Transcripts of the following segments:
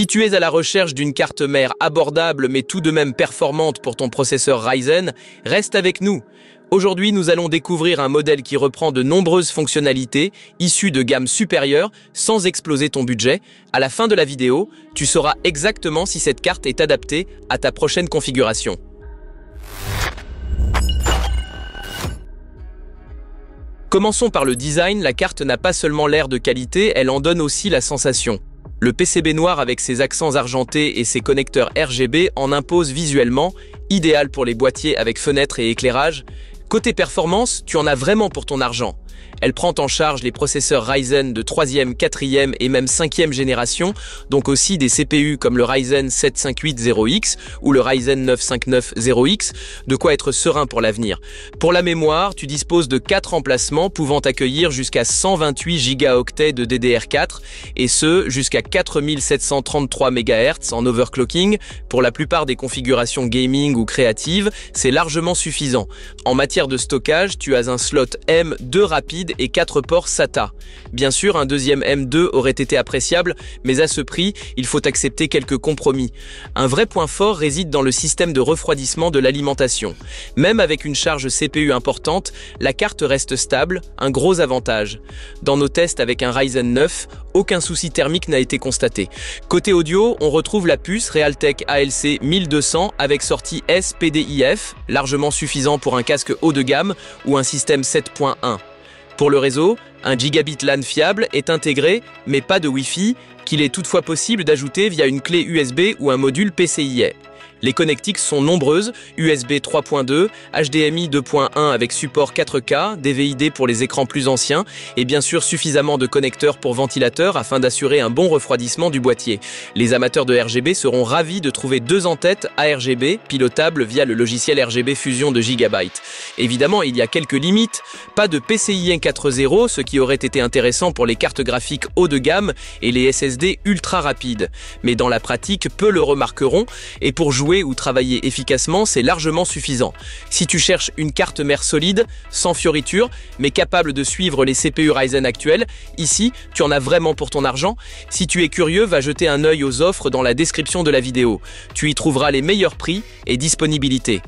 Si tu es à la recherche d'une carte mère abordable mais tout de même performante pour ton processeur Ryzen, reste avec nous. Aujourd'hui, nous allons découvrir un modèle qui reprend de nombreuses fonctionnalités issues de gammes supérieures sans exploser ton budget. À la fin de la vidéo, tu sauras exactement si cette carte est adaptée à ta prochaine configuration. Commençons par le design. La carte n'a pas seulement l'air de qualité, elle en donne aussi la sensation. Le PCB noir avec ses accents argentés et ses connecteurs RGB en impose visuellement, idéal pour les boîtiers avec fenêtres et éclairage. Côté performance, tu en as vraiment pour ton argent. Elle prend en charge les processeurs Ryzen de 3e, 4e et même 5e génération, donc aussi des CPU comme le Ryzen 7 580X ou le Ryzen 9 590X, de quoi être serein pour l'avenir. Pour la mémoire, tu disposes de 4 emplacements pouvant accueillir jusqu'à 128 Go de DDR4 et ce jusqu'à 4733 MHz en overclocking. Pour la plupart des configurations gaming ou créatives, c'est largement suffisant. En matière de stockage, tu as un slot M2 rapide et 4 ports SATA. Bien sûr, un deuxième M2 aurait été appréciable, mais à ce prix, il faut accepter quelques compromis. Un vrai point fort réside dans le système de refroidissement de l'alimentation. Même avec une charge CPU importante, la carte reste stable, un gros avantage. Dans nos tests avec un Ryzen 9, aucun souci thermique n'a été constaté. Côté audio, on retrouve la puce Realtek ALC 1200 avec sortie SPDIF, largement suffisant pour un casque haut de gamme ou un système 7.1. Pour le réseau, un gigabit LAN fiable est intégré, mais pas de Wi-Fi, qu'il est toutefois possible d'ajouter via une clé USB ou un module PCIe. Les connectiques sont nombreuses, USB 3.2, HDMI 2.1 avec support 4K, DVI-D pour les écrans plus anciens et bien sûr suffisamment de connecteurs pour ventilateurs afin d'assurer un bon refroidissement du boîtier. Les amateurs de RGB seront ravis de trouver 2 entêtes ARGB pilotables via le logiciel RGB Fusion de Gigabyte. Évidemment, il y a quelques limites, pas de PCIe 4.0, ce qui aurait été intéressant pour les cartes graphiques haut de gamme et les SSD ultra rapides. Mais dans la pratique, peu le remarqueront et pour jouer ou travailler efficacement, c'est largement suffisant. Si tu cherches une carte mère solide, sans fioritures, mais capable de suivre les CPU Ryzen actuels, ici, tu en as vraiment pour ton argent. Si tu es curieux, va jeter un œil aux offres dans la description de la vidéo. Tu y trouveras les meilleurs prix et disponibilités.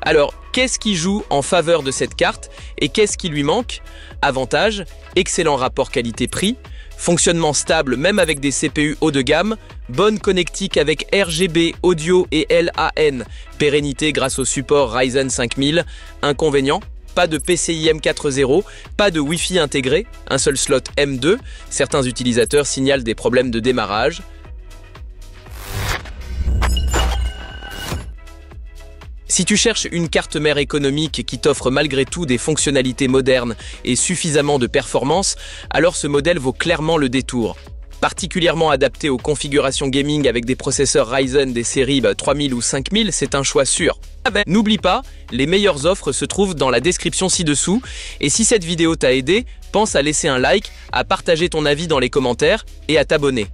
Alors, qu'est-ce qui joue en faveur de cette carte et qu'est-ce qui lui manque? Avantage, excellent rapport qualité-prix, fonctionnement stable même avec des CPU haut de gamme, bonne connectique avec RGB, audio et LAN, pérennité grâce au support Ryzen 5000, inconvénient, pas de PCIe 4.0, pas de Wi-Fi intégré, un seul slot M2, certains utilisateurs signalent des problèmes de démarrage. Si tu cherches une carte mère économique qui t'offre malgré tout des fonctionnalités modernes et suffisamment de performance, alors ce modèle vaut clairement le détour. Particulièrement adapté aux configurations gaming avec des processeurs Ryzen des séries 3000 ou 5000, c'est un choix sûr. N'oublie pas, les meilleures offres se trouvent dans la description ci-dessous. Et si cette vidéo t'a aidé, pense à laisser un like, à partager ton avis dans les commentaires et à t'abonner.